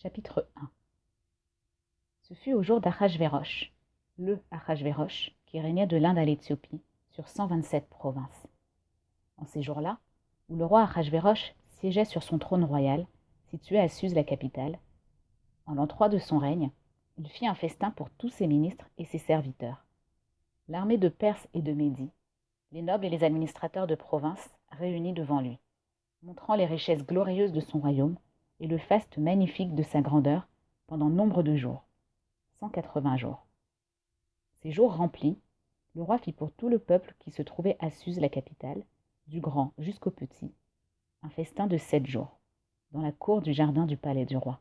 Chapitre 1. Ce fut au jour d'Achashvérosh, le Achashvérosh, qui régnait de l'Inde à l'Éthiopie, sur 127 provinces. En ces jours-là, où le roi Achashvérosh siégeait sur son trône royal, situé à Suse, la capitale, en l'an 3 de son règne, il fit un festin pour tous ses ministres et ses serviteurs. L'armée de Perse et de Médie, les nobles et les administrateurs de province réunis devant lui, montrant les richesses glorieuses de son royaume et le faste magnifique de sa grandeur pendant nombre de jours, 180 jours. Ces jours remplis, le roi fit pour tout le peuple qui se trouvait à Suse, la capitale, du grand jusqu'au petit, un festin de 7 jours, dans la cour du jardin du palais du roi.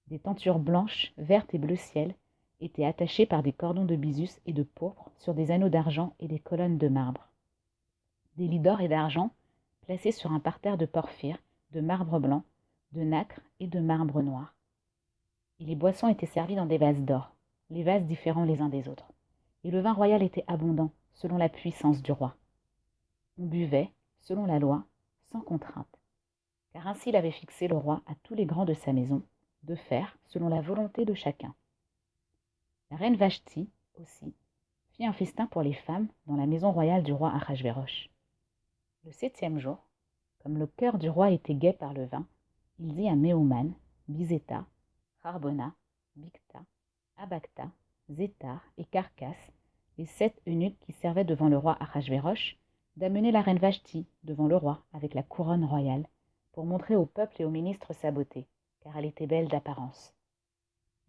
Des tentures blanches, vertes et bleu ciel étaient attachées par des cordons de bisus et de pourpre sur des anneaux d'argent et des colonnes de marbre. Des lits d'or et d'argent placés sur un parterre de porphyre, de marbre blanc, de nacre et de marbre noir. Et les boissons étaient servies dans des vases d'or, les vases différents les uns des autres. Et le vin royal était abondant, selon la puissance du roi. On buvait, selon la loi, sans contrainte, car ainsi l'avait fixé le roi à tous les grands de sa maison, de faire selon la volonté de chacun. La reine Vashti, aussi, fit un festin pour les femmes dans la maison royale du roi Achashvérosh. Le 7e jour, comme le cœur du roi était gai par le vin, il dit à Méouman, Bizéta, Harbona, Bicta, Abagta, Zétar et Carcasse, les 7 eunuques qui servaient devant le roi Achashvérosh, d'amener la reine Vashti devant le roi avec la couronne royale, pour montrer au peuple et aux ministres sa beauté, car elle était belle d'apparence.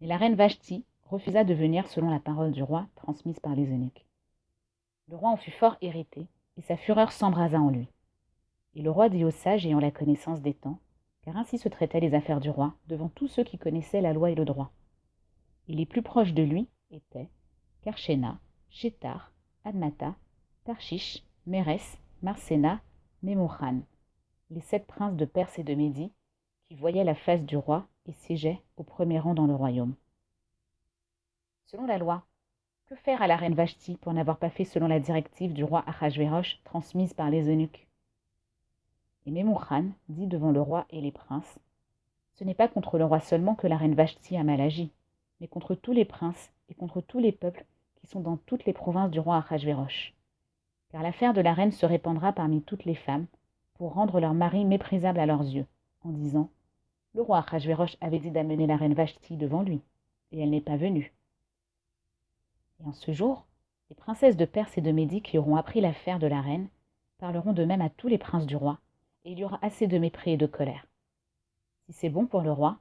Mais la reine Vashti refusa de venir selon la parole du roi transmise par les eunuques. Le roi en fut fort irrité, et sa fureur s'embrasa en lui. Et le roi dit aux sages ayant la connaissance des temps, car ainsi se traitaient les affaires du roi devant tous ceux qui connaissaient la loi et le droit. Et les plus proches de lui étaient Karshena, Shétar, Admata, Tarshish, Mérès, Marsena, Mémouchan, les 7 princes de Perse et de Médie, qui voyaient la face du roi et siégeaient au premier rang dans le royaume. Selon la loi, que faire à la reine Vashti pour n'avoir pas fait selon la directive du roi Achashvérosh transmise par les eunuques? Et Mémouchan dit devant le roi et les princes, ce n'est pas contre le roi seulement que la reine Vashti a mal agi, mais contre tous les princes et contre tous les peuples qui sont dans toutes les provinces du roi Achashvérosh. Car l'affaire de la reine se répandra parmi toutes les femmes, pour rendre leur mari méprisable à leurs yeux, en disant « Le roi Achashvérosh avait dit d'amener la reine Vashti devant lui, et elle n'est pas venue. » Et en ce jour, les princesses de Perse et de Médie qui auront appris l'affaire de la reine parleront de même à tous les princes du roi, et il y aura assez de mépris et de colère. Si c'est bon pour le roi,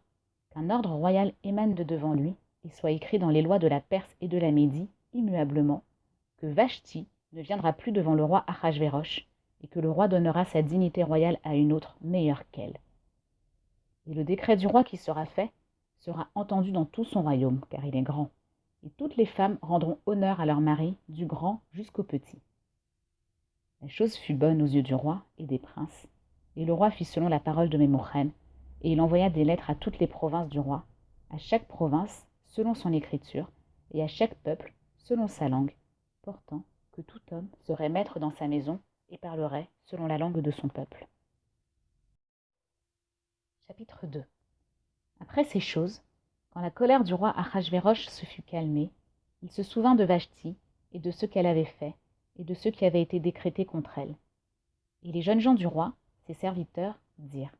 qu'un ordre royal émane de devant lui et soit écrit dans les lois de la Perse et de la Médie, immuablement, que Vashti ne viendra plus devant le roi Achashvérosh et que le roi donnera sa dignité royale à une autre meilleure qu'elle. Et le décret du roi qui sera fait sera entendu dans tout son royaume, car il est grand, et toutes les femmes rendront honneur à leur mari, du grand jusqu'au petit. La chose fut bonne aux yeux du roi et des princes, et le roi fit selon la parole de Mémouchan, et il envoya des lettres à toutes les provinces du roi, à chaque province selon son écriture, et à chaque peuple selon sa langue, portant que tout homme serait maître dans sa maison et parlerait selon la langue de son peuple. Chapitre 2. Après ces choses, quand la colère du roi Achashvérosh se fut calmée, il se souvint de Vashti et de ce qu'elle avait fait, et de ce qui avait été décrété contre elle. Et les jeunes gens du roi, ses serviteurs, dirent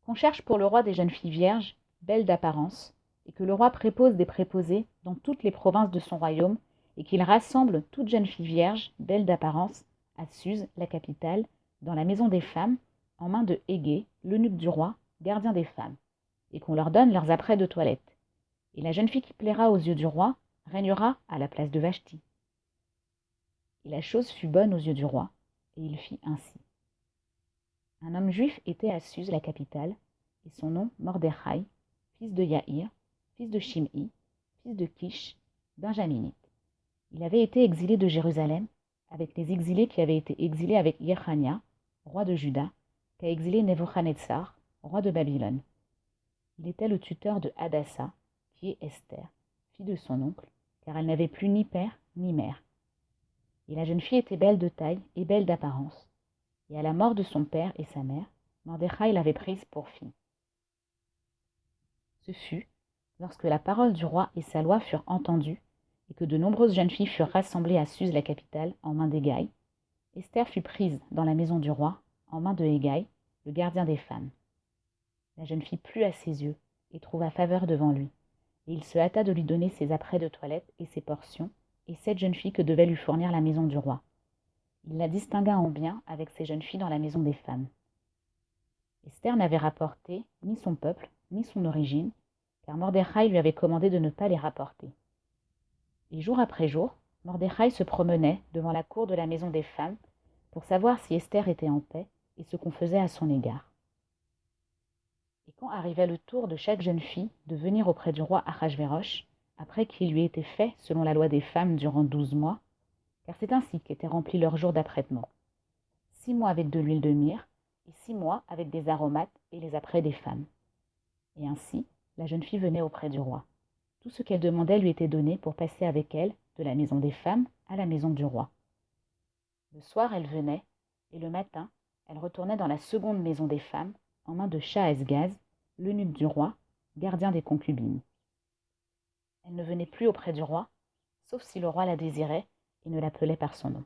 qu'on cherche pour le roi des jeunes filles vierges, belles d'apparence, et que le roi prépose des préposés dans toutes les provinces de son royaume, et qu'il rassemble toutes jeunes filles vierges, belles d'apparence, à Suse, la capitale, dans la maison des femmes, en main de Hégé, l'eunuque du roi, gardien des femmes, et qu'on leur donne leurs apprêts de toilette. Et la jeune fille qui plaira aux yeux du roi régnera à la place de Vashti. Et la chose fut bonne aux yeux du roi, et il fit ainsi. Un homme juif était à Suse, la capitale, et son nom Mordechai, fils de Yaïr, fils de Shim'i, fils de Kish, benjaminite. Il avait été exilé de Jérusalem, avec les exilés qui avaient été exilés avec Yechania, roi de Juda, qu'a exilé Nebuchadnezzar, roi de Babylone. Il était le tuteur de Hadassa, qui est Esther, fille de son oncle, car elle n'avait plus ni père ni mère. Et la jeune fille était belle de taille et belle d'apparence. Et à la mort de son père et sa mère, Mordechai l'avait prise pour fille. Ce fut, lorsque la parole du roi et sa loi furent entendues, et que de nombreuses jeunes filles furent rassemblées à Suse la capitale, en main d'Hégaï, Esther fut prise dans la maison du roi, en main de Hégaï, le gardien des femmes. La jeune fille plut à ses yeux, et trouva faveur devant lui, et il se hâta de lui donner ses apprêts de toilette et ses portions, et 7 jeunes filles que devait lui fournir la maison du roi. Il la distingua en bien avec ces jeunes filles dans la maison des femmes. Esther n'avait rapporté ni son peuple, ni son origine, car Mordechai lui avait commandé de ne pas les rapporter. Et jour après jour, Mordechai se promenait devant la cour de la maison des femmes pour savoir si Esther était en paix et ce qu'on faisait à son égard. Et quand arrivait le tour de chaque jeune fille de venir auprès du roi Achashvérosh, après qu'il lui ait été fait selon la loi des femmes durant 12 mois, car c'est ainsi qu'étaient remplis leurs jours d'apprêtement, 6 mois avec de l'huile de myrrhe, et 6 mois avec des aromates et les apprêts des femmes. Et ainsi, la jeune fille venait auprès du roi. Tout ce qu'elle demandait lui était donné pour passer avec elle de la maison des femmes à la maison du roi. Le soir, elle venait, et le matin, elle retournait dans la seconde maison des femmes, en main de Shaasgaz, l'eunuque du roi, gardien des concubines. Elle ne venait plus auprès du roi, sauf si le roi la désirait et ne l'appelait par son nom.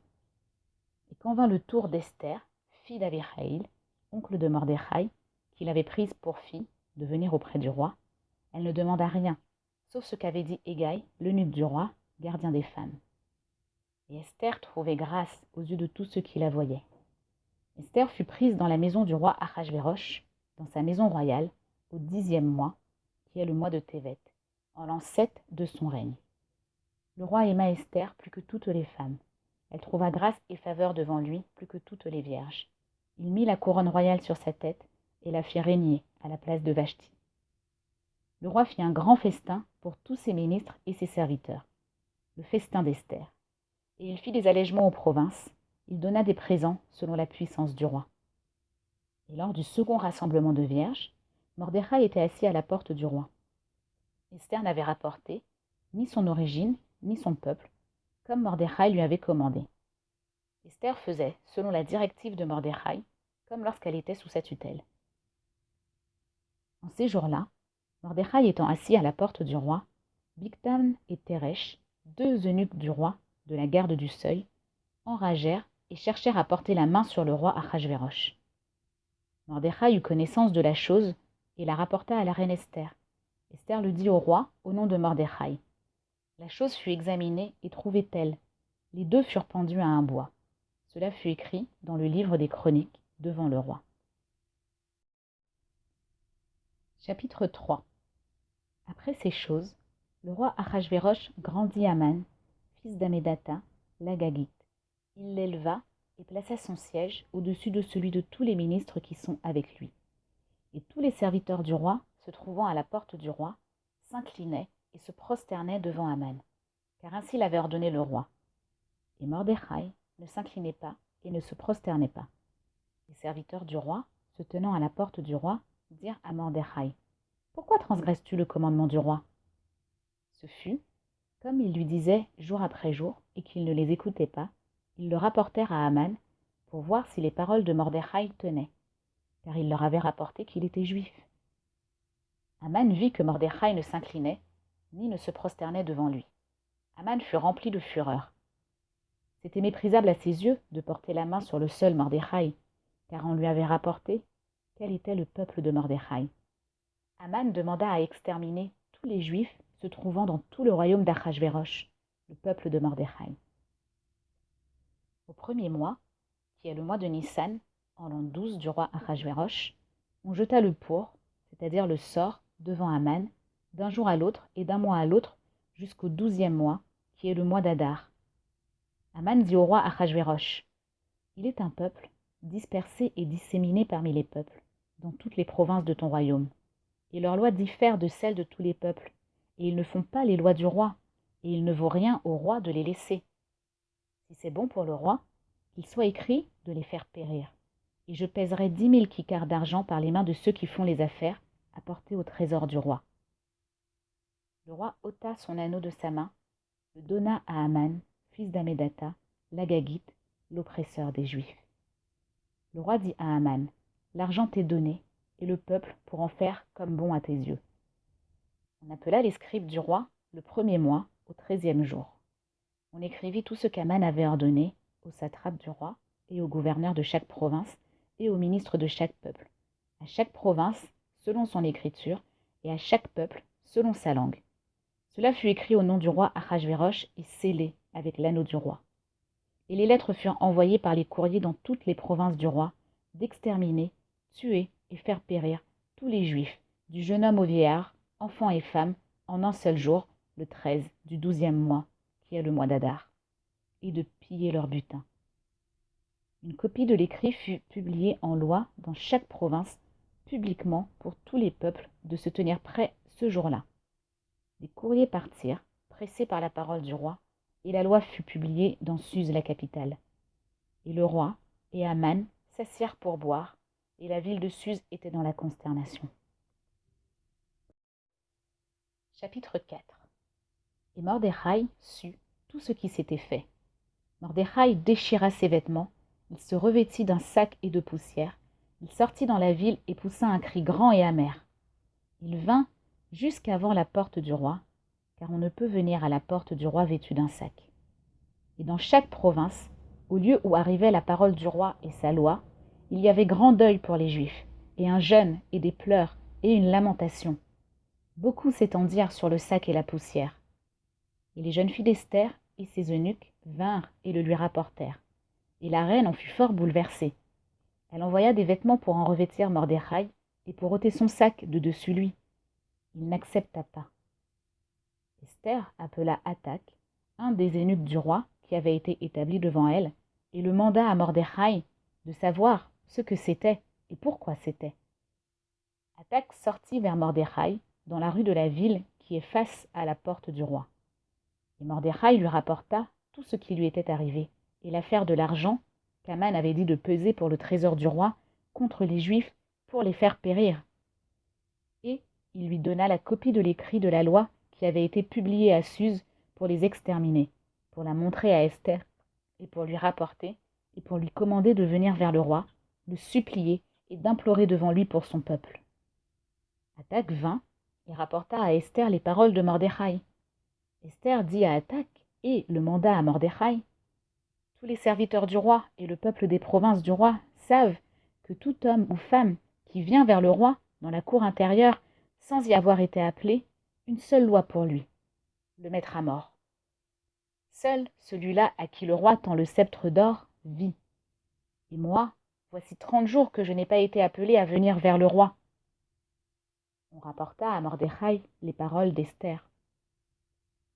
Et quand vint le tour d'Esther, fille d'Abihaïl, oncle de Mordechai, qu'il avait prise pour fille de venir auprès du roi, elle ne demanda rien, sauf ce qu'avait dit Hégaï, l'eunuque du roi, gardien des femmes. Et Esther trouvait grâce aux yeux de tous ceux qui la voyaient. Esther fut prise dans la maison du roi Achashvérosh, dans sa maison royale, au 10e mois, qui est le mois de Tévet, en l'an 7 de son règne. Le roi aima Esther plus que toutes les femmes. Elle trouva grâce et faveur devant lui plus que toutes les vierges. Il mit la couronne royale sur sa tête et la fit régner à la place de Vashti. Le roi fit un grand festin pour tous ses ministres et ses serviteurs, le festin d'Esther. Et il fit des allègements aux provinces. Il donna des présents selon la puissance du roi. Et lors du second rassemblement de vierges, Mordechai était assis à la porte du roi. Esther n'avait rapporté ni son origine, ni son peuple, comme Mordechai lui avait commandé. Esther faisait, selon la directive de Mordechai, comme lorsqu'elle était sous sa tutelle. En ces jours-là, Mordechai étant assis à la porte du roi, Bigtan et Teresh, 2 eunuques du roi, de la garde du seuil, enragèrent et cherchèrent à porter la main sur le roi Achashvérosh. Mordechai eut connaissance de la chose et la rapporta à la reine Esther. Esther le dit au roi au nom de Mordechai. La chose fut examinée et trouvée telle. Les 2 furent pendus à un bois. Cela fut écrit dans le livre des Chroniques devant le roi. Chapitre 3. Après ces choses, le roi Achashvérosh grandit Aman, fils d'Amédatha, l'Agagite. Il l'éleva et plaça son siège au-dessus de celui de tous les ministres qui sont avec lui. Et tous les serviteurs du roi, se trouvant à la porte du roi, s'inclinaient et se prosternaient devant Aman, car ainsi l'avait ordonné le roi. Et Mordechai ne s'inclinait pas et ne se prosternait pas. Les serviteurs du roi, se tenant à la porte du roi, dirent à Mordechai : « Pourquoi transgresses-tu le commandement du roi ?» Ce fut, comme ils lui disaient jour après jour et qu'il ne les écoutait pas, ils le rapportèrent à Aman pour voir si les paroles de Mordechai tenaient, car il leur avait rapporté qu'il était juif. Aman vit que Mordechai ne s'inclinait, ni ne se prosternait devant lui. Aman fut rempli de fureur. C'était méprisable à ses yeux de porter la main sur le seul Mordechai, car on lui avait rapporté quel était le peuple de Mordechai. Aman demanda à exterminer tous les Juifs se trouvant dans tout le royaume d'Achashvérosh, le peuple de Mordechai. Au 1er mois, qui est le mois de Nissan, en l'an 12 du roi Achashvérosh, on jeta le pour, c'est-à-dire le sort, devant Aman, d'un jour à l'autre et d'un mois à l'autre, jusqu'au 12e mois, qui est le mois d'Adar. Aman dit au roi Achashvérosh : « Il est un peuple, dispersé et disséminé parmi les peuples, dans toutes les provinces de ton royaume. Et leurs lois diffèrent de celles de tous les peuples, et ils ne font pas les lois du roi, et il ne vaut rien au roi de les laisser. Si c'est bon pour le roi, qu'il soit écrit de les faire périr. Et je pèserai 10 000 kikars d'argent par les mains de ceux qui font les affaires, apportés au trésor du roi. » Le roi ôta son anneau de sa main, le donna à Aman, fils d'Amédatha, l'Agagite, l'oppresseur des Juifs. Le roi dit à Aman : « L'argent t'est donné, et le peuple pour en faire comme bon à tes yeux. » On appela les scribes du roi le premier mois, au 13e jour. On écrivit tout ce qu'Aman avait ordonné aux satrapes du roi et aux gouverneurs de chaque province et aux ministres de chaque peuple, à chaque province selon son écriture et à chaque peuple selon sa langue. Cela fut écrit au nom du roi Achashvérosh et scellé avec l'anneau du roi. Et les lettres furent envoyées par les courriers dans toutes les provinces du roi, d'exterminer, tuer et faire périr tous les Juifs, du jeune homme au vieillard, enfants et femmes, en un seul jour, le 13 du 12e mois, qui est le mois d'Adar, et de piller leur butin. Une copie de l'écrit fut publiée en loi dans chaque province, publiquement pour tous les peuples, de se tenir prêts ce jour-là. Les courriers partirent, pressés par la parole du roi, et la loi fut publiée dans Suse, la capitale. Et le roi et Aman s'assirent pour boire, et la ville de Suse était dans la consternation. Chapitre 4. Et Mordechai sut tout ce qui s'était fait. Mordechai déchira ses vêtements, il se revêtit d'un sac et de poussière, il sortit dans la ville et poussa un cri grand et amer. Il vint jusqu'avant la porte du roi, car on ne peut venir à la porte du roi vêtu d'un sac. Et dans chaque province, au lieu où arrivait la parole du roi et sa loi, il y avait grand deuil pour les Juifs, et un jeûne et des pleurs et une lamentation. Beaucoup s'étendirent sur le sac et la poussière. Et les jeunes filles d'Esther et ses eunuques vinrent et le lui rapportèrent. Et la reine en fut fort bouleversée. Elle envoya des vêtements pour en revêtir Mordechai et pour ôter son sac de dessus lui. Il n'accepta pas. Esther appela Hathak, un des eunuques du roi qui avait été établi devant elle, et le manda à Mordechai de savoir ce que c'était et pourquoi c'était. Hathak sortit vers Mordechai dans la rue de la ville qui est face à la porte du roi. Et Mordechai lui rapporta tout ce qui lui était arrivé, et l'affaire de l'argent qu'Aman avait dit de peser pour le trésor du roi contre les Juifs pour les faire périr. Et il lui donna la copie de l'écrit de la loi qui avait été publiée à Suse pour les exterminer, pour la montrer à Esther, et pour lui rapporter, et pour lui commander de venir vers le roi, le supplier et d'implorer devant lui pour son peuple. Hathak vint et rapporta à Esther les paroles de Mordechai. Esther dit à Hathak et le manda à Mordechai: tous les serviteurs du roi et le peuple des provinces du roi savent que tout homme ou femme qui vient vers le roi dans la cour intérieure sans y avoir été appelé, une seule loi pour lui, le mettre à mort. Seul celui-là à qui le roi tend le sceptre d'or vit. Et moi, voici 30 jours que je n'ai pas été appelé à venir vers le roi. On rapporta à Mordechai les paroles d'Esther.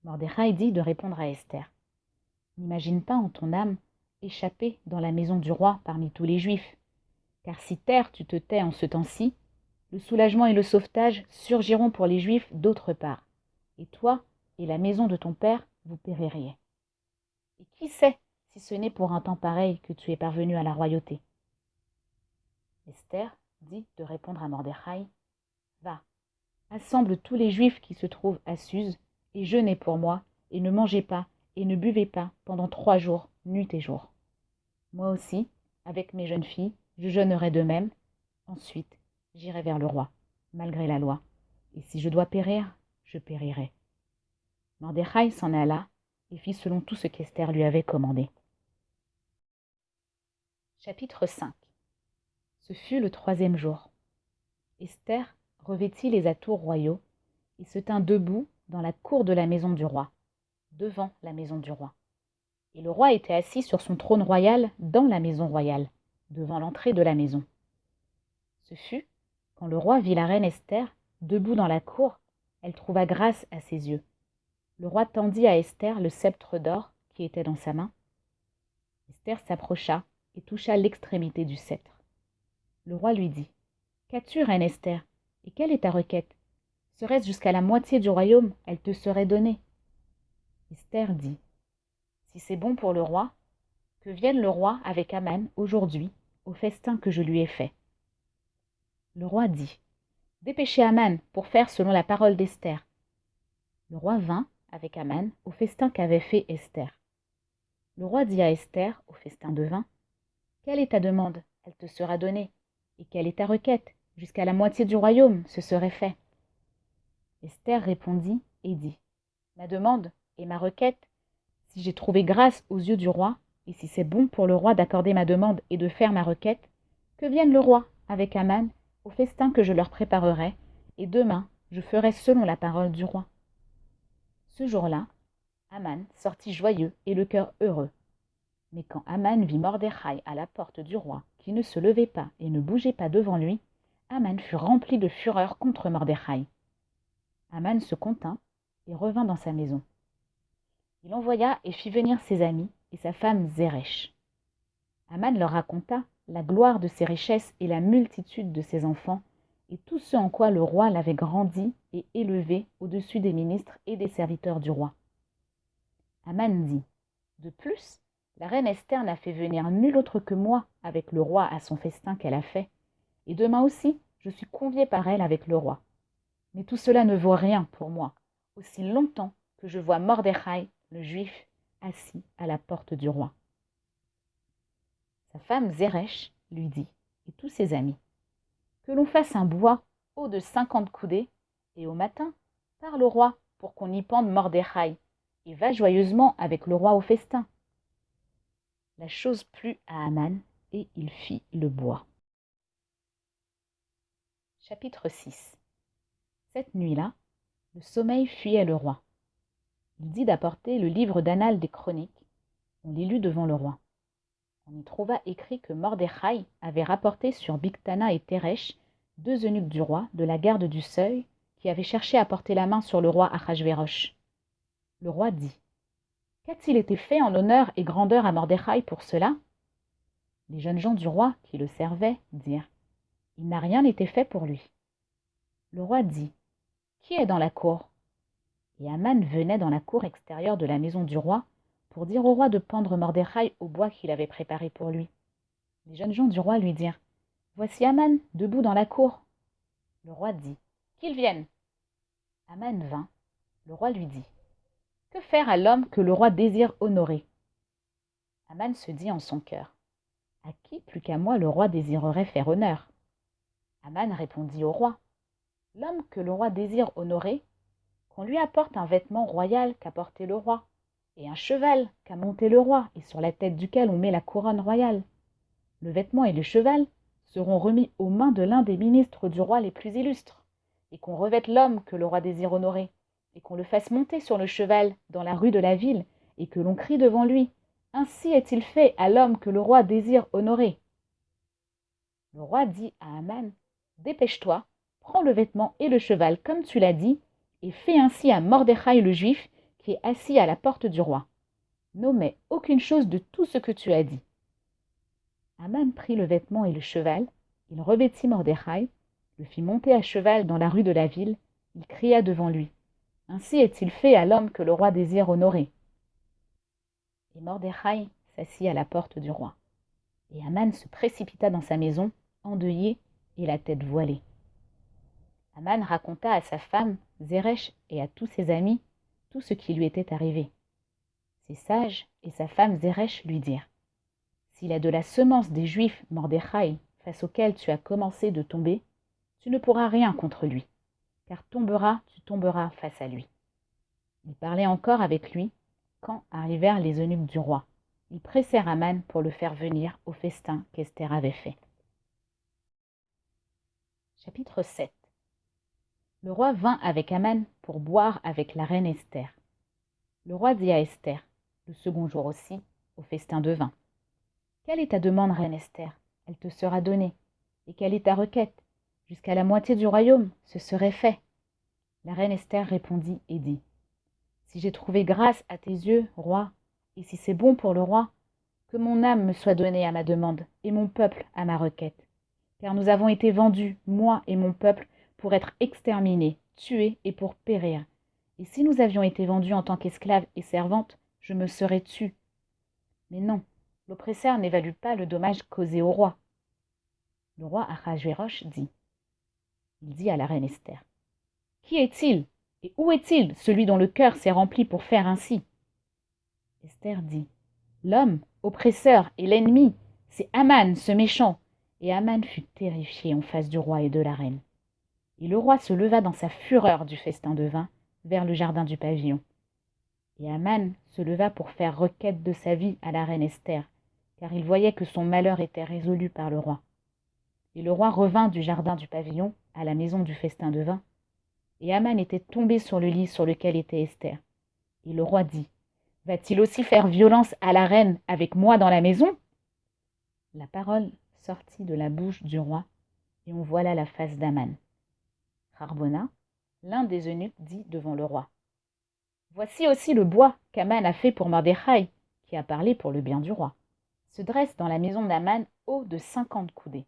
Mordechai dit de répondre à Esther: n'imagine pas en ton âme échapper dans la maison du roi parmi tous les Juifs, car si terre tu te tais en ce temps-ci, le soulagement et le sauvetage surgiront pour les Juifs d'autre part, et toi et la maison de ton père vous péririez. Et qui sait si ce n'est pour un temps pareil que tu es parvenu à la royauté? Esther dit de répondre à Mordechai: va, assemble tous les Juifs qui se trouvent à Suse, et jeûnez pour moi, et ne mangez pas, et ne buvez pas pendant 3 jours, nuit et jour. Moi aussi, avec mes jeunes filles, je jeûnerai de même. Ensuite, j'irai vers le roi, malgré la loi. Et si je dois périr, je périrai. Mordechai s'en alla et fit selon tout ce qu'Esther lui avait commandé. Chapitre 5. Ce fut le 3e jour. Esther revêtit les atours royaux et se tint debout dans la cour de la maison du roi, devant la maison du roi. Et le roi était assis sur son trône royal dans la maison royale, devant l'entrée de la maison. Ce fut, quand le roi vit la reine Esther, debout dans la cour, elle trouva grâce à ses yeux. Le roi tendit à Esther le sceptre d'or qui était dans sa main. Esther s'approcha et toucha l'extrémité du sceptre. Le roi lui dit: qu'as-tu, reine Esther, et quelle est ta requête? Serait-ce jusqu'à la moitié du royaume, elle te serait donnée. Esther dit: si c'est bon pour le roi, que vienne le roi avec Aman aujourd'hui au festin que je lui ai fait. Le roi dit: dépêchez Aman pour faire selon la parole d'Esther. Le roi vint avec Aman au festin qu'avait fait Esther. Le roi dit à Esther, au festin de vin: quelle est ta demande? Elle te sera donnée. Et quelle est ta requête? Jusqu'à la moitié du royaume, ce serait fait. Esther répondit et dit, ma demande et ma requête, si j'ai trouvé grâce aux yeux du roi, et si c'est bon pour le roi d'accorder ma demande et de faire ma requête, que vienne le roi avec Aman au festin que je leur préparerai, et demain je ferai selon la parole du roi. Ce jour-là, Aman sortit joyeux et le cœur heureux. Mais quand Aman vit Mordechai à la porte du roi, qui ne se levait pas et ne bougeait pas devant lui, Aman fut rempli de fureur contre Mordechai. Aman se contint et revint dans sa maison. Il envoya et fit venir ses amis et sa femme Zeresh. Aman leur raconta la gloire de ses richesses et la multitude de ses enfants, et tout ce en quoi le roi l'avait grandi et élevé au-dessus des ministres et des serviteurs du roi. Aman dit, de plus, la reine Esther n'a fait venir nul autre que moi avec le roi à son festin qu'elle a fait, et demain aussi je suis convié par elle avec le roi. Mais tout cela ne vaut rien pour moi, aussi longtemps que je vois Mordechai, le juif, assis à la porte du roi. Sa femme Zeresh lui dit, et tous ses amis, que l'on fasse un bois haut de 50 coudées, et au matin, parle au roi pour qu'on y pende Mordechai, et va joyeusement avec le roi au festin. La chose plut à Aman, et il fit le bois. Chapitre 6. Cette nuit-là, le sommeil fuyait le roi. Il dit d'apporter le livre d'annales des chroniques. On l'y lut devant le roi. On y trouva écrit que Mordechai avait rapporté sur Bigthana et Teresh, deux eunuques du roi, de la garde du seuil, qui avaient cherché à porter la main sur le roi Achashvérosh. Le roi dit, « Qu'a-t-il été fait en honneur et grandeur à Mordechai pour cela ?» Les jeunes gens du roi, qui le servaient, dirent, « Il n'a rien été fait pour lui. » Le roi dit, « Qui est dans la cour ?» Et Aman venait dans la cour extérieure de la maison du roi pour dire au roi de pendre Mordechai au bois qu'il avait préparé pour lui. Les jeunes gens du roi lui dirent, « Voici Aman, debout dans la cour. » Le roi dit, « Qu'il vienne. » Aman vint. Le roi lui dit, « Que faire à l'homme que le roi désire honorer ?» Aman se dit en son cœur, « À qui plus qu'à moi le roi désirerait faire honneur ?» Aman répondit au roi, « L'homme que le roi désire honorer, qu'on lui apporte un vêtement royal qu'a porté le roi, et un cheval qu'a monté le roi, et sur la tête duquel on met la couronne royale. Le vêtement et le cheval seront remis aux mains de l'un des ministres du roi les plus illustres, et qu'on revête l'homme que le roi désire honorer, et qu'on le fasse monter sur le cheval dans la rue de la ville, et que l'on crie devant lui, « Ainsi est-il fait à l'homme que le roi désire honorer. » Le roi dit à Aman, « Dépêche-toi, prends le vêtement et le cheval comme tu l'as dit, et fais ainsi à Mordechai le juif, qui est assis à la porte du roi. N'omets aucune chose de tout ce que tu as dit. » Aman prit le vêtement et le cheval, il revêtit Mordechai, le fit monter à cheval dans la rue de la ville, il cria devant lui, « Ainsi est-il fait à l'homme que le roi désire honorer. » Et Mordechai s'assit à la porte du roi. Et Aman se précipita dans sa maison, endeuillé et la tête voilée. Aman raconta à sa femme, Zeresh, et à tous ses amis, tout ce qui lui était arrivé. Ses sages et sa femme Zeresh lui dirent, « S'il a de la semence des Juifs, Mordechai, face auquel tu as commencé de tomber, tu ne pourras rien contre lui, car tu tomberas face à lui. » Il parlait encore avec lui, quand arrivèrent les eunuques du roi. Ils pressèrent Aman pour le faire venir au festin qu'Esther avait fait. Chapitre 7. Le roi vint avec Aman pour boire avec la reine Esther. Le roi dit à Esther, le second jour aussi, au festin de vin, « Quelle est ta demande, reine Esther? Elle te sera donnée. Et quelle est ta requête? Jusqu'à la moitié du royaume, ce serait fait. » La reine Esther répondit et dit, « Si j'ai trouvé grâce à tes yeux, roi, et si c'est bon pour le roi, que mon âme me soit donnée à ma demande, et mon peuple à ma requête. Car nous avons été vendus, moi et mon peuple, pour être exterminés, tués et pour périr. Et si nous avions été vendus en tant qu'esclaves et servantes, je me serais tue. Mais non, l'oppresseur n'évalue pas le dommage causé au roi. » Le roi Achashvérosh dit. Il dit à la reine Esther, « Qui est-il et où est-il, celui dont le cœur s'est rempli pour faire ainsi ?» Esther dit, « L'homme, oppresseur et l'ennemi, c'est Aman, ce méchant. » Et Aman fut terrifié en face du roi et de la reine. Et le roi se leva dans sa fureur du festin de vin vers le jardin du pavillon. Et Aman se leva pour faire requête de sa vie à la reine Esther, car il voyait que son malheur était résolu par le roi. Et le roi revint du jardin du pavillon à la maison du festin de vin, et Aman était tombé sur le lit sur lequel était Esther. Et le roi dit, « Va-t-il aussi faire violence à la reine avec moi dans la maison ?» La parole sortit de la bouche du roi, et on voila la face d'Aman. Harbona, l'un des eunuques, dit devant le roi, « Voici aussi le bois qu'Aman a fait pour Mordechai, qui a parlé pour le bien du roi. Se dresse dans la maison d'Aman haut de 50 coudées. »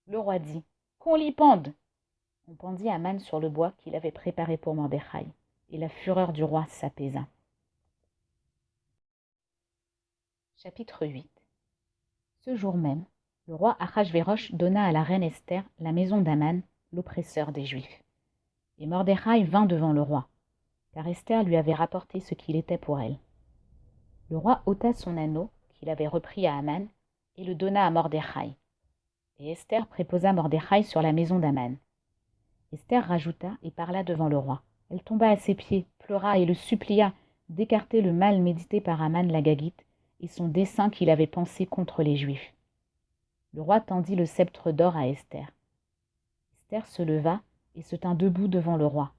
Le roi dit, « Qu'on l'y pende !» On pendit Aman sur le bois qu'il avait préparé pour Mordechai, et la fureur du roi s'apaisa. Chapitre 8. Ce jour même, le roi Achashvérosh donna à la reine Esther la maison d'Aman, l'oppresseur des Juifs. Et Mordechai vint devant le roi, car Esther lui avait rapporté ce qu'il était pour elle. Le roi ôta son anneau, qu'il avait repris à Aman, et le donna à Mordechai. Et Esther préposa Mordechai sur la maison d'Aman. Esther rajouta et parla devant le roi. Elle tomba à ses pieds, pleura et le supplia d'écarter le mal médité par Aman l'Agagite et son dessein qu'il avait pensé contre les Juifs. Le roi tendit le sceptre d'or à Esther. Esther se leva et se tint debout devant le roi.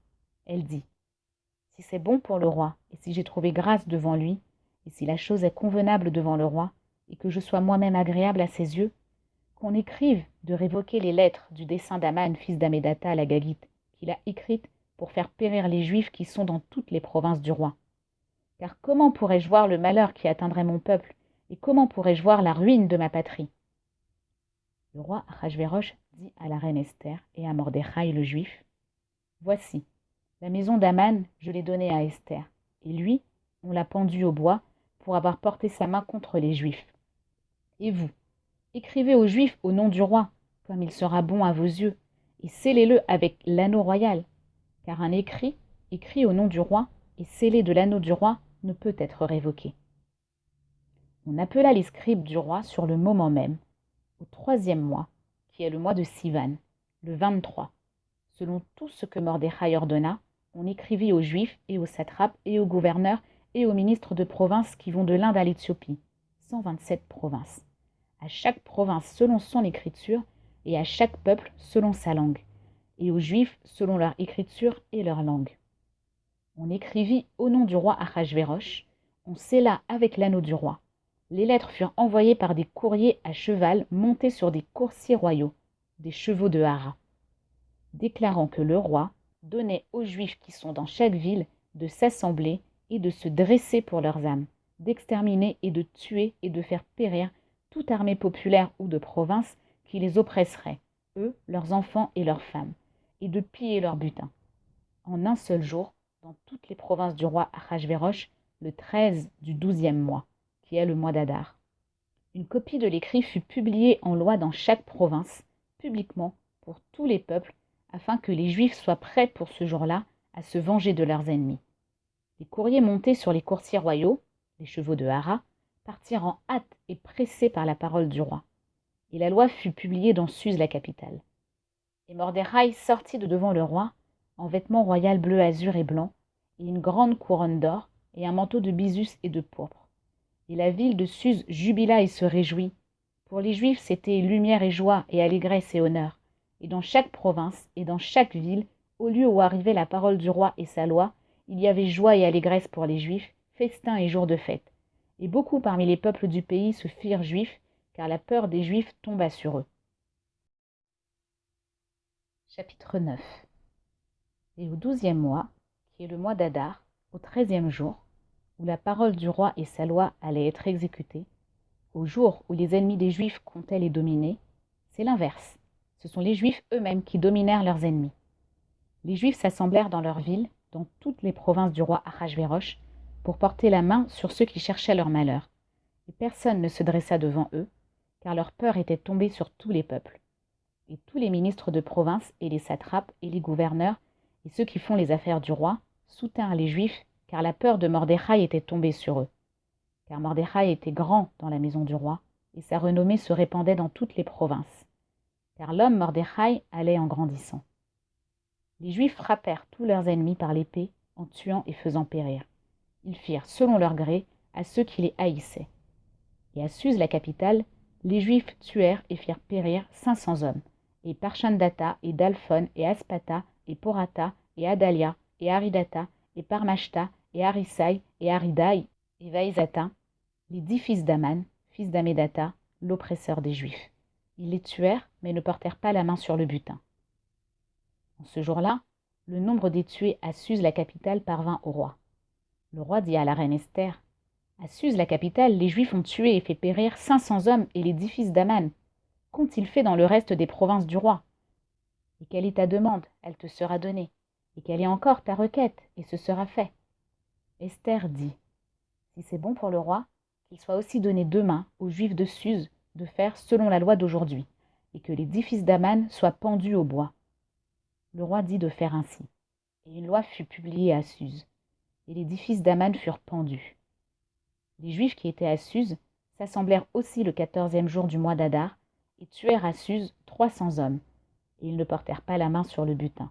Elle dit, « Si c'est bon pour le roi, et si j'ai trouvé grâce devant lui, et si la chose est convenable devant le roi, et que je sois moi-même agréable à ses yeux, qu'on écrive de révoquer les lettres du dessein d'Aman, fils d'Amédatha, l'Agagite, qu'il a écrites pour faire périr les Juifs qui sont dans toutes les provinces du roi. Car comment pourrais-je voir le malheur qui atteindrait mon peuple, et comment pourrais-je voir la ruine de ma patrie ?» Le roi Achashvérosh dit à la reine Esther et à Mordechai le Juif, « Voici, la maison d'Aman, je l'ai donnée à Esther, et lui, on l'a pendu au bois pour avoir porté sa main contre les Juifs. Et vous, écrivez aux Juifs au nom du roi, comme il sera bon à vos yeux, et scellez-le avec l'anneau royal, car un écrit au nom du roi et scellé de l'anneau du roi ne peut être révoqué. » On appela les scribes du roi sur le moment même, au 3e mois, qui est le mois de Sivan, le 23. Selon tout ce que Mordechai ordonna, on écrivit aux Juifs et aux satrapes et aux gouverneurs et aux ministres de province qui vont de l'Inde à l'Éthiopie, 127 provinces. À chaque province selon son écriture, et à chaque peuple selon sa langue, et aux Juifs selon leur écriture et leur langue. On écrivit au nom du roi Achashvérosh, on scella avec l'anneau du roi. Les lettres furent envoyées par des courriers à cheval montés sur des coursiers royaux, des chevaux de haras, déclarant que le roi donnait aux Juifs qui sont dans chaque ville de s'assembler et de se dresser pour leurs âmes, d'exterminer et de tuer et de faire périr toute armée populaire ou de province qui les oppresserait, eux, leurs enfants et leurs femmes, et de piller leur butin. En un seul jour, dans toutes les provinces du roi Achashvérosh, le 13 du 12e mois, qui est le mois d'Adar. Une copie de l'écrit fut publiée en loi dans chaque province, publiquement, pour tous les peuples, afin que les Juifs soient prêts pour ce jour-là à se venger de leurs ennemis. Les courriers montés sur les coursiers royaux, les chevaux de haras, partirent en hâte et pressés par la parole du roi. Et la loi fut publiée dans Suse, la capitale. Et Mordechai sortit de devant le roi, en vêtements royaux bleu, azur et blanc, et une grande couronne d'or, et un manteau de bisus et de pourpre. Et la ville de Suse jubila et se réjouit. Pour les Juifs, c'était lumière et joie, et allégresse et honneur. Et dans chaque province, et dans chaque ville, au lieu où arrivait la parole du roi et sa loi, il y avait joie et allégresse pour les Juifs, festin et jours de fête. Et beaucoup parmi les peuples du pays se firent Juifs, car la peur des Juifs tomba sur eux. Chapitre 9. Et au 12e mois, qui est le mois d'Adar, au 13e jour, où la parole du roi et sa loi allaient être exécutées, au jour où les ennemis des Juifs comptaient les dominer, c'est l'inverse. Ce sont les Juifs eux-mêmes qui dominèrent leurs ennemis. Les Juifs s'assemblèrent dans leurs villes, dans toutes les provinces du roi Achashvérosh, pour porter la main sur ceux qui cherchaient leur malheur. Et personne ne se dressa devant eux, car leur peur était tombée sur tous les peuples. Et tous les ministres de province et les satrapes et les gouverneurs et ceux qui font les affaires du roi soutinrent les Juifs, car la peur de Mordechai était tombée sur eux. Car Mordechai était grand dans la maison du roi, et sa renommée se répandait dans toutes les provinces. Car l'homme Mordechai allait en grandissant. Les Juifs frappèrent tous leurs ennemis par l'épée en tuant et faisant périr. Ils firent, selon leur gré, à ceux qui les haïssaient. Et à Suse, la capitale, les Juifs tuèrent et firent périr 500 hommes, et Parchandata, et Dalphon, et Aspata, et Porata, et Adalia, et Aridata, et Parmashta, et Arisai, et Aridaï, et Vaïzata, les 10 fils d'Aman, fils d'Amédata, l'oppresseur des Juifs. Ils les tuèrent, mais ne portèrent pas la main sur le butin. En ce jour-là, le nombre des tués à Suse, la capitale, parvint au roi. Le roi dit à la reine Esther, « À Suse, la capitale, les Juifs ont tué et fait périr 500 hommes et les 10 fils d'Aman. Qu'ont-ils fait dans le reste des provinces du roi? Et quelle est ta demande? Elle te sera donnée. Et quelle est encore ta requête? Et ce sera fait. » Esther dit, « Si c'est bon pour le roi, qu'il soit aussi donné demain aux Juifs de Suse de faire selon la loi d'aujourd'hui, et que les 10 fils d'Aman soient pendus au bois. » Le roi dit de faire ainsi. Et une loi fut publiée à Suse. Et les 10 fils d'Aman furent pendus. Les Juifs qui étaient à Suse s'assemblèrent aussi le 14e jour du mois d'Adar et tuèrent à Suse 300 hommes, et ils ne portèrent pas la main sur le butin.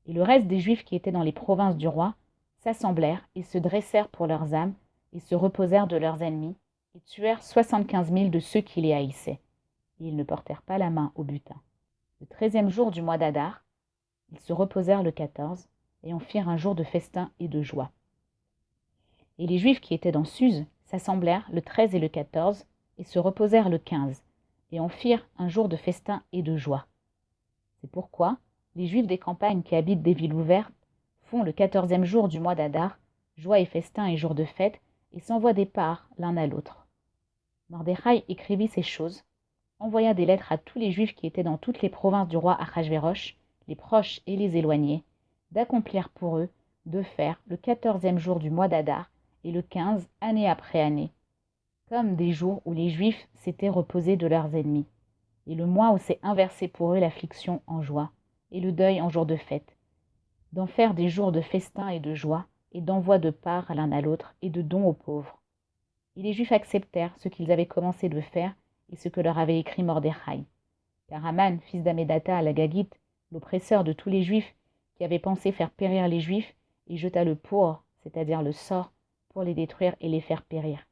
Et le reste des Juifs qui étaient dans les provinces du roi s'assemblèrent et se dressèrent pour leurs âmes et se reposèrent de leurs ennemis et tuèrent 75 000 de ceux qui les haïssaient, et ils ne portèrent pas la main au butin. Le 13e jour du mois d'Adar, ils se reposèrent le 14 et en firent un jour de festin et de joie. Et les Juifs qui étaient dans Suse s'assemblèrent le 13 et le 14 et se reposèrent le 15 et en firent un jour de festin et de joie. C'est pourquoi les Juifs des campagnes qui habitent des villes ouvertes font le 14e jour du mois d'Adar, joie et festin et jour de fête, et s'envoient des parts l'un à l'autre. Mordechai écrivit ces choses, envoya des lettres à tous les Juifs qui étaient dans toutes les provinces du roi Achashvérosh, les proches et les éloignés, d'accomplir pour eux, de faire le 14e jour du mois d'Adar et le 15 année après année, comme des jours où les Juifs s'étaient reposés de leurs ennemis, et le mois où s'est inversé pour eux l'affliction en joie, et le deuil en jour de fête, d'en faire des jours de festin et de joie, et d'envoi de parts l'un à l'autre, et de dons aux pauvres. Et les Juifs acceptèrent ce qu'ils avaient commencé de faire, et ce que leur avait écrit Mordechai. Car Aman, fils d'Amédata à la Gagite, l'oppresseur de tous les Juifs, qui avait pensé faire périr les Juifs, et jeta le pour, c'est-à-dire le sort, pour les détruire et les faire périr.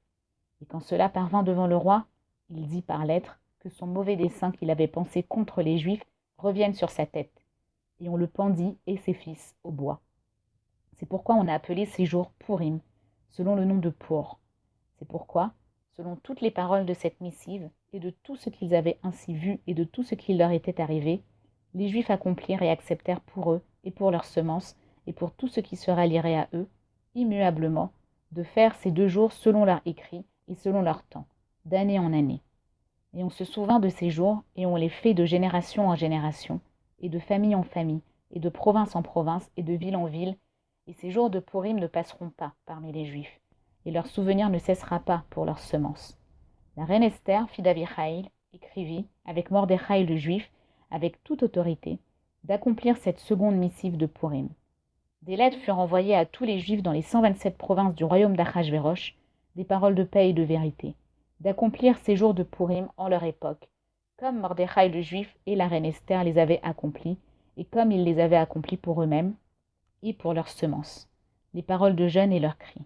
Et quand cela parvint devant le roi, il dit par lettre que son mauvais dessein qu'il avait pensé contre les Juifs revienne sur sa tête. Et on le pendit et ses fils au bois. C'est pourquoi on a appelé ces jours Purim, selon le nom de Pour. C'est pourquoi, selon toutes les paroles de cette missive, et de tout ce qu'ils avaient ainsi vu et de tout ce qui leur était arrivé, les Juifs accomplirent et acceptèrent pour eux et pour leurs semences et pour tout ce qui se rallierait à eux, immuablement, de faire ces 2 jours selon leur écrit et selon leur temps, d'année en année. Et on se souvint de ces jours et on les fait de génération en génération, et de famille en famille, et de province en province, et de ville en ville, et ces jours de Purim ne passeront pas parmi les Juifs, et leur souvenir ne cessera pas pour leurs semences. La reine Esther, fille d'Abihaïl, écrivit, avec Mordechai le Juif, avec toute autorité, d'accomplir cette seconde missive de Purim. Des lettres furent envoyées à tous les Juifs dans les 127 provinces du royaume d'Achashvérosh, des paroles de paix et de vérité, d'accomplir ces jours de Purim en leur époque, comme Mordechai le Juif et la reine Esther les avaient accomplis, et comme ils les avaient accomplis pour eux-mêmes et pour leurs semences, les paroles de jeûne et leurs cris.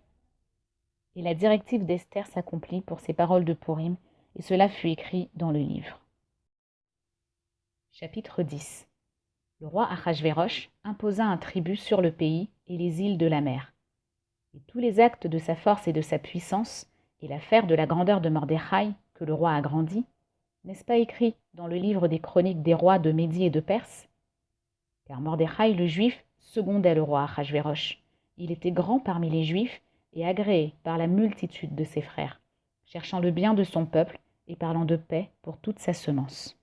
Et la directive d'Esther s'accomplit pour ces paroles de Purim, et cela fut écrit dans le livre. Chapitre 10. Le roi Achashvérosh imposa un tribut sur le pays et les îles de la mer. Et tous les actes de sa force et de sa puissance, et l'affaire de la grandeur de Mordechai, que le roi a grandi, n'est-ce pas écrit dans le livre des chroniques des rois de Médie et de Perse? Car Mordechai le Juif secondait le roi Achashvérosh. Il était grand parmi les Juifs et agréé par la multitude de ses frères, cherchant le bien de son peuple et parlant de paix pour toute sa semence.